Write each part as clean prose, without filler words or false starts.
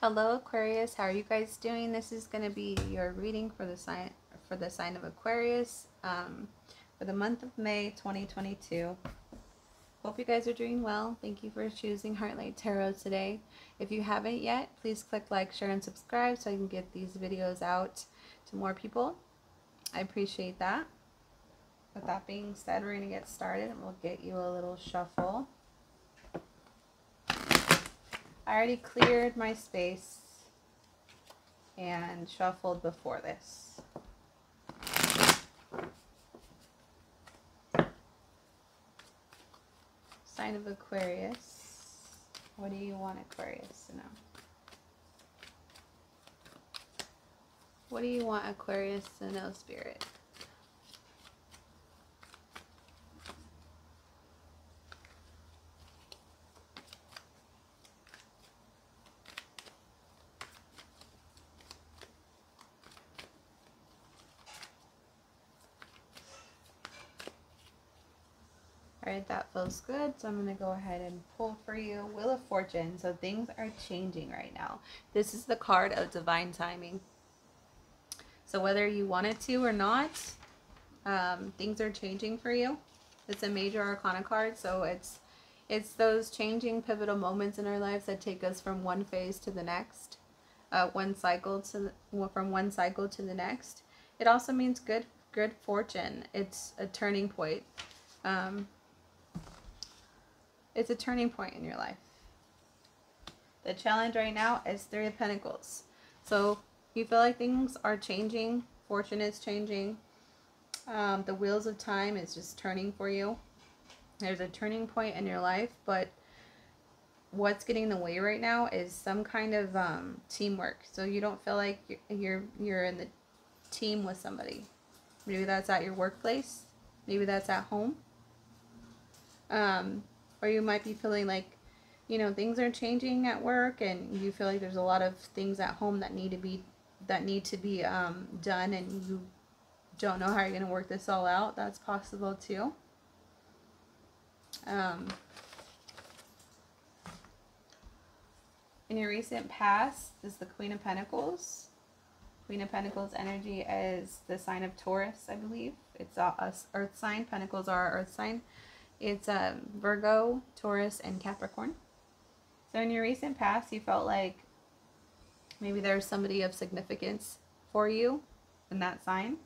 Hello Aquarius, how are you guys doing? This is going to be your reading for the sign of Aquarius for the month of May 2022. Hope you guys are doing well. Thank you for choosing Heartlight Tarot today. If you haven't yet, please click like, share, and subscribe so I can get these videos out to more people. I appreciate that. With that being said, we're going to get started and we'll get you a little shuffle. I already cleared my space and shuffled before this. Sign of Aquarius. What do you want Aquarius to know? What do you want Aquarius to know, Spirit? Alright, that feels good. So I'm going to go ahead and pull for you. Wheel of Fortune. So things are changing right now. This is the card of divine timing. So whether you want it to or not, things are changing for you. It's a major arcana card. So it's those changing pivotal moments in our lives that take us from one phase to the next. From one cycle to the next. It also means good fortune. It's a turning point. It's a turning point in your life. The challenge right now is Three of Pentacles. So you feel like things are changing. Fortune is changing. The wheels of time is just turning for you. There's a turning point in your life, but what's getting in the way right now is some kind of teamwork. So you don't feel like you're in the team with somebody. Maybe that's at your workplace. Maybe that's at home. Or you might be feeling like, things are changing at work, and you feel like there's a lot of things at home that need to be done, and you don't know how you're going to work this all out. That's possible too. In your recent past, this is the Queen of Pentacles. Queen of Pentacles energy is the sign of Taurus, I believe. It's a earth sign. Pentacles are our earth sign. It's Virgo, Taurus, and Capricorn. So in your recent past, you felt like maybe there's somebody of significance for you in that sign.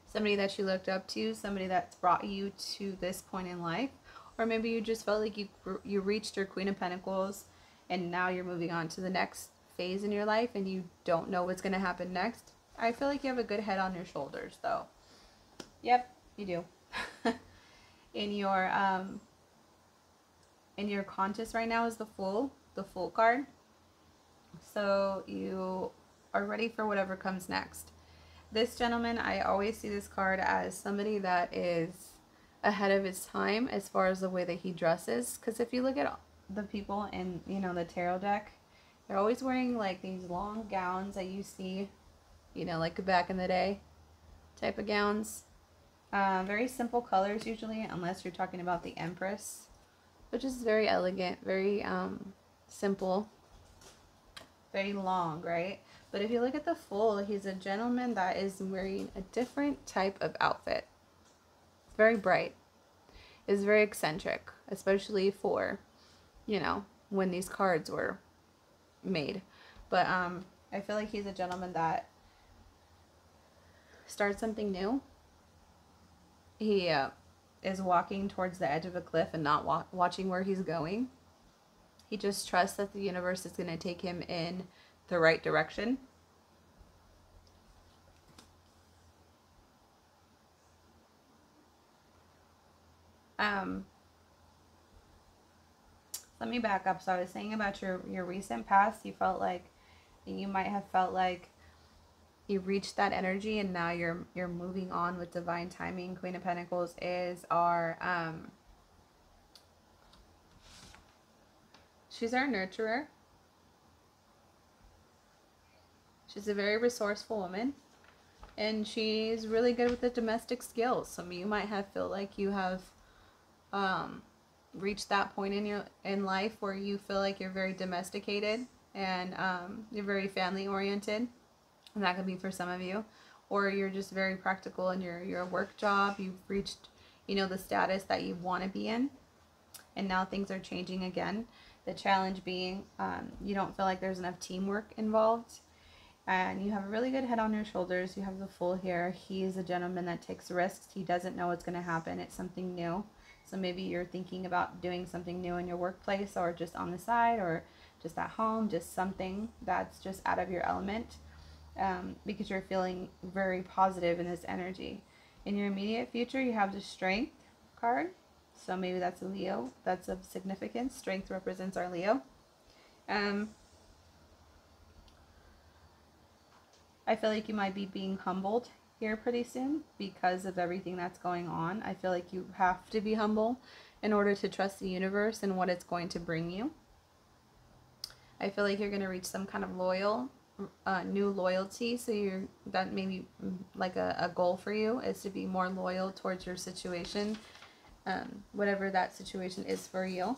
Somebody that you looked up to, somebody that's brought you to this point in life. Or maybe you just felt like you reached your Queen of Pentacles and now you're moving on to the next phase in your life and you don't know what's going to happen next. I feel like you have a good head on your shoulders though. Yep, you do. In your conscious right now is the Fool card. So you are ready for whatever comes next. This gentleman, I always see this card as somebody that is ahead of his time as far as the way that he dresses. Because if you look at the people in, the tarot deck, they're always wearing like these long gowns that you see, like back in the day type of gowns. Very simple colors usually, unless you're talking about the Empress, which is very elegant, very simple, very long, right? But if you look at the Fool, he's a gentleman that is wearing a different type of outfit. It's very bright. It's very eccentric, especially for, when these cards were made. But I feel like he's a gentleman that starts something new. He is walking towards the edge of a cliff and not watching where he's going. He just trusts that the universe is going to take him in the right direction. Let me back up. So I was saying about your recent past, you might have felt like you reached that energy and now you're moving on with divine timing. Queen of Pentacles is our she's our nurturer. She's a very resourceful woman, and she's really good with the domestic skills. Some of you might have feel like you have reached that point in life where you feel like you're very domesticated and you're very family oriented, and that could be for some of you. Or you're just very practical in your work job. You've reached, you know, the status that you want to be in, and now things are changing again. The challenge being you don't feel like there's enough teamwork involved, and you have a really good head on your shoulders. You have the full here. He is a gentleman that takes risks. He doesn't know what's going to happen. It's something new. So maybe you're thinking about doing something new in your workplace, or just on the side, or just at home, just something that's just out of your element, because you're feeling very positive in this energy. In your immediate future, you have the Strength card. So maybe that's a Leo. That's of significance. Strength represents our Leo. I feel like you might be being humbled here pretty soon because of everything that's going on. I feel like you have to be humble in order to trust the universe and what it's going to bring you. I feel like you're going to reach some kind of new loyalty. So that maybe like a goal for you is to be more loyal towards your situation, whatever that situation is for you.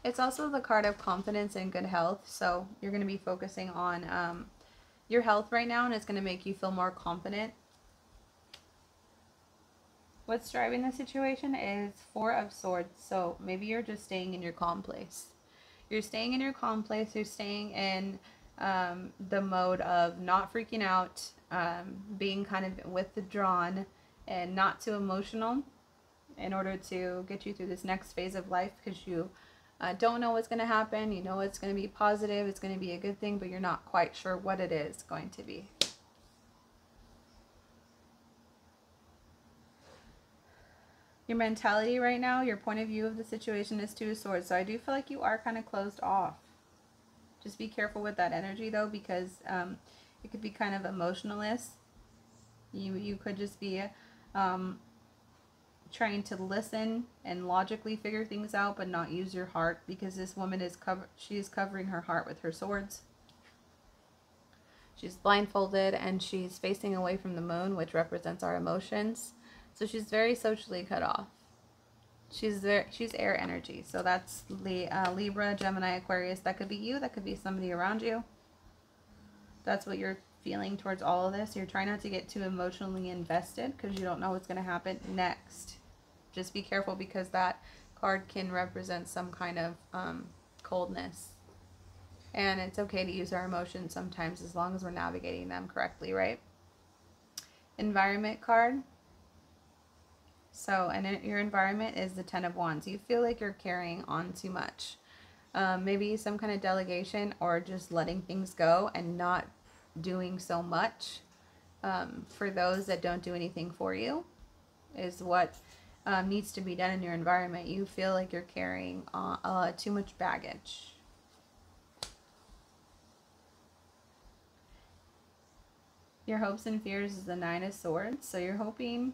It's also the card of confidence and good health. So you're going to be focusing on your health right now, and it's going to make you feel more confident. What's driving the situation is Four of Swords. So maybe you're just staying in your calm place. You're staying in your calm place. You're staying in the mode of not freaking out, being kind of withdrawn and not too emotional in order to get you through this next phase of life, because you don't know what's going to happen. You know it's going to be positive, it's going to be a good thing, but you're not quite sure what it is going to be. Your mentality right now, your point of view of the situation is Two of Swords. So I do feel like you are kind of closed off. Just be careful with that energy though, because it could be kind of emotionless. You could just be trying to listen and logically figure things out, but not use your heart, because this woman is covering her heart with her swords. She's blindfolded and she's facing away from the moon, which represents our emotions. So she's very socially cut off. She's air energy. So that's Libra, Gemini, Aquarius. That could be you. That could be somebody around you. That's what you're feeling towards all of this. You're trying not to get too emotionally invested because you don't know what's going to happen next. Just be careful, because that card can represent some kind of coldness. And it's okay to use our emotions sometimes, as long as we're navigating them correctly, right? Environment card. So, and your environment is the Ten of Wands. You feel like you're carrying on too much. Maybe some kind of delegation, or just letting things go and not doing so much for those that don't do anything for you is what needs to be done in your environment. You feel like you're carrying too much baggage. Your hopes and fears is the Nine of Swords. So you're hoping,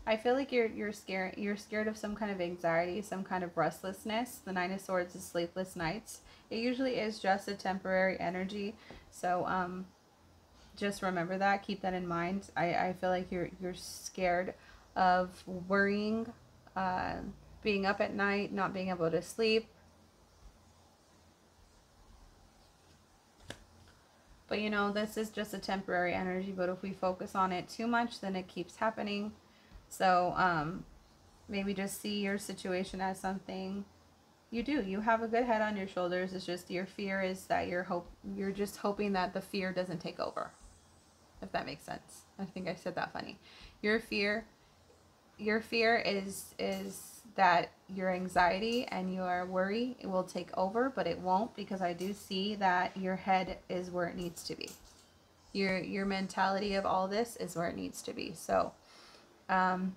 I feel like you're scared of some kind of anxiety, some kind of restlessness. The Nine of Swords is sleepless nights. It usually is just a temporary energy. So just remember that, keep that in mind. I feel like you're scared of worrying, being up at night, not being able to sleep. But you know, this is just a temporary energy, but if we focus on it too much, then it keeps happening. So maybe just see your situation as something you have a good head on your shoulders. It's just your fear is that you're just hoping that the fear doesn't take over, if that makes sense. I think I said that funny. Your fear is that your anxiety and your worry will take over, but it won't, because I do see that your head is where it needs to be. Your mentality of all this is where it needs to be. So in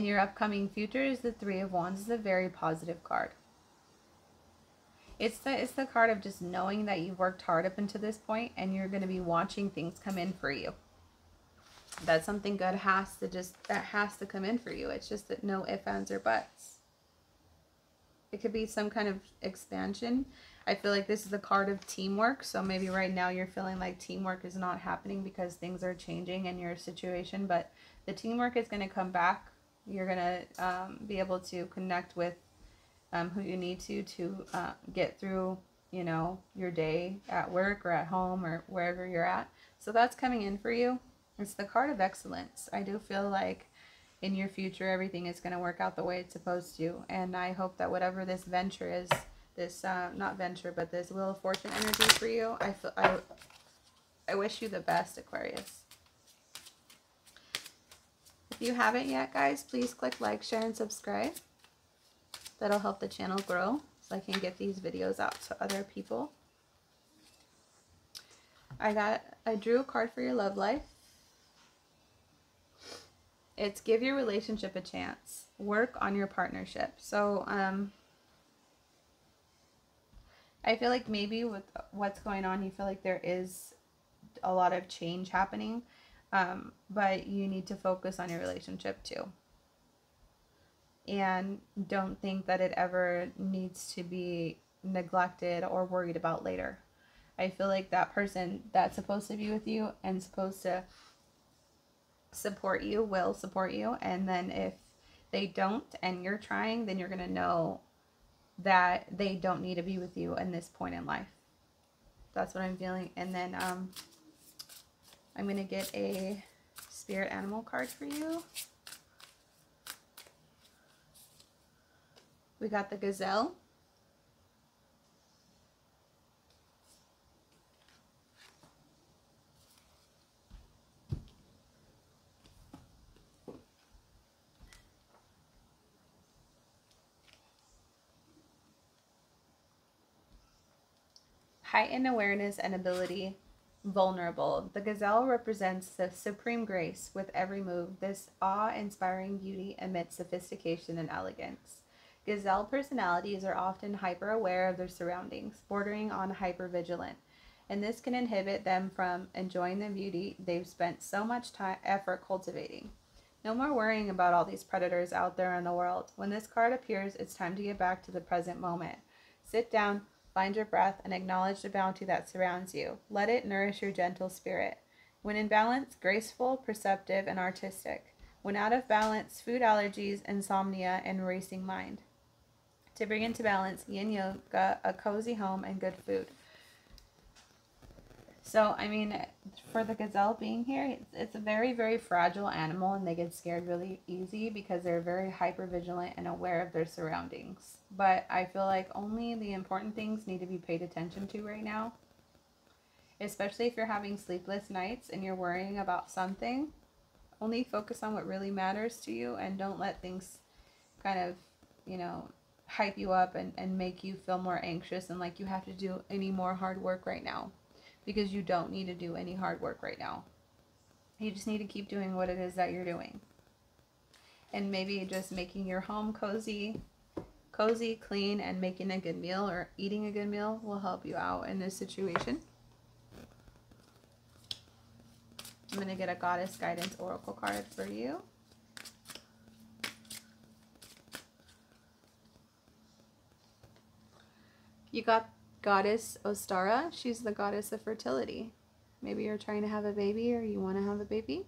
your upcoming future is the Three of Wands. Is a very positive card. It's the card of just knowing that you've worked hard up until this point, and you're going to be watching things come in for you. That something good has to come in for you. It's just that no ifs, ands, or buts. It could be some kind of expansion. I feel like this is the card of teamwork. So maybe right now you're feeling like teamwork is not happening because things are changing in your situation. But the teamwork is going to come back. You're going to be able to connect with who you need to get through, you know, your day at work or at home or wherever you're at. So that's coming in for you. It's the card of excellence. I do feel like in your future, everything is going to work out the way it's supposed to. And I hope that whatever this venture is, this, not venture, but this Wheel of Fortune energy for you, I wish you the best, Aquarius. If you haven't yet, guys, please click like, share, and subscribe. That'll help the channel grow so I can get these videos out to other people. I drew a card for your love life. It's give your relationship a chance. Work on your partnership. So, I feel like maybe with what's going on, you feel like there is a lot of change happening, but you need to focus on your relationship too. And don't think that it ever needs to be neglected or worried about later. I feel like that person that's supposed to be with you and supposed to support you will support you, and then if they don't and you're trying, then you're going to know that they don't need to be with you in this point in life. That's what I'm feeling. And then I'm going to get a spirit animal card for you. We got the gazelle. Heightened awareness and ability, vulnerable. The gazelle represents the supreme grace with every move. This awe-inspiring beauty emits sophistication and elegance. Gazelle personalities are often hyper-aware of their surroundings, bordering on hyper-vigilant, and this can inhibit them from enjoying the beauty they've spent so much effort cultivating. No more worrying about all these predators out there in the world. When this card appears, it's time to get back to the present moment. Sit down, find your breath, and acknowledge the bounty that surrounds you. Let it nourish your gentle spirit. When in balance, graceful, perceptive, and artistic. When out of balance, food allergies, insomnia, and racing mind. To bring into balance, yin yoga, a cozy home, and good food. So, I mean, for the gazelle being here, it's a very, very fragile animal, and they get scared really easy because they're very hyper vigilant and aware of their surroundings. But I feel like only the important things need to be paid attention to right now. Especially if you're having sleepless nights and you're worrying about something. Only focus on what really matters to you, and don't let things kind of, you know, hype you up and make you feel more anxious and like you have to do any more hard work right now. Because you don't need to do any hard work right now. You just need to keep doing what it is that you're doing. And maybe just making your home cozy, clean, and making a good meal or eating a good meal will help you out in this situation. I'm going to get a Goddess Guidance Oracle card for you. You got Goddess Ostara. She's the goddess of fertility. Maybe you're trying to have a baby or you want to have a baby.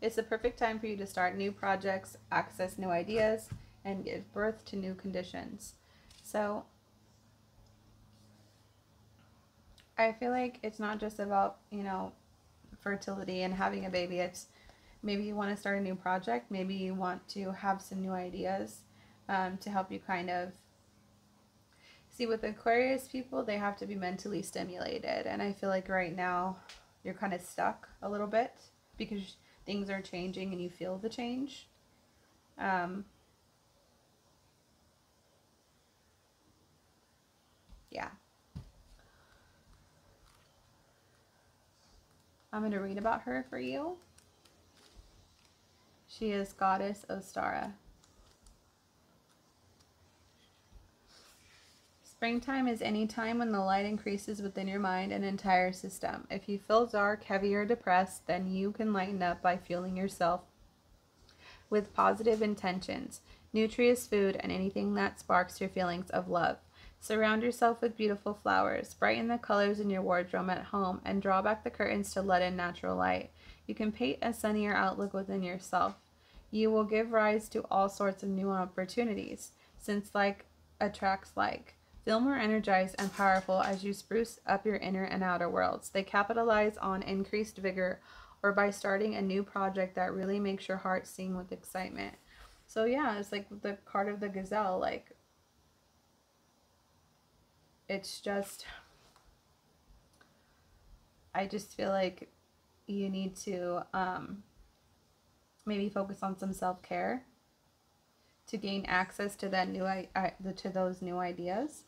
It's the perfect time for you to start new projects, access new ideas, and give birth to new conditions. So I feel like it's not just about, you know, fertility and having a baby. It's maybe you want to start a new project. Maybe you want to have some new ideas to help you kind of see, with Aquarius people, they have to be mentally stimulated. And I feel like right now you're kind of stuck a little bit because things are changing and you feel the change. Yeah. I'm going to read about her for you. She is Goddess Ostara. Springtime is any time when the light increases within your mind and entire system. If you feel dark, heavy, or depressed, then you can lighten up by fueling yourself with positive intentions. nutritious food, and anything that sparks your feelings of love. Surround yourself with beautiful flowers. Brighten the colors in your wardrobe at home and draw back the curtains to let in natural light. You can paint a sunnier outlook within yourself. You will give rise to all sorts of new opportunities, since like attracts like. Feel more energized and powerful as you spruce up your inner and outer worlds. They capitalize on increased vigor or by starting a new project that really makes your heart sing with excitement. So yeah, it's like the card of the gazelle, like it's just, I just feel like you need to maybe focus on some self-care to gain access to that to those new ideas,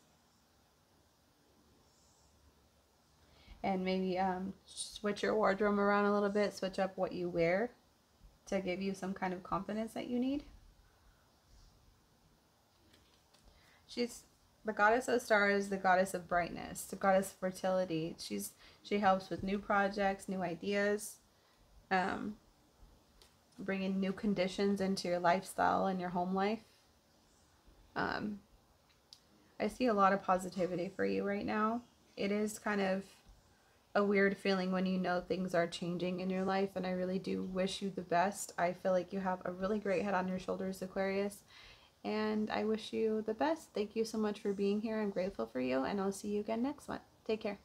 and maybe switch your wardrobe around a little bit, switch up what you wear to give you some kind of confidence that you need. She's the goddess of stars, the goddess of brightness, the goddess of fertility. She helps with new projects, new ideas, bringing new conditions into your lifestyle and your home life. I see a lot of positivity for you right now. It is kind of a weird feeling when you know things are changing in your life, and I really do wish you the best. I feel like you have a really great head on your shoulders, Aquarius, and I wish you the best. Thank you so much for being here. I'm grateful for you, and I'll see you again next month. Take care.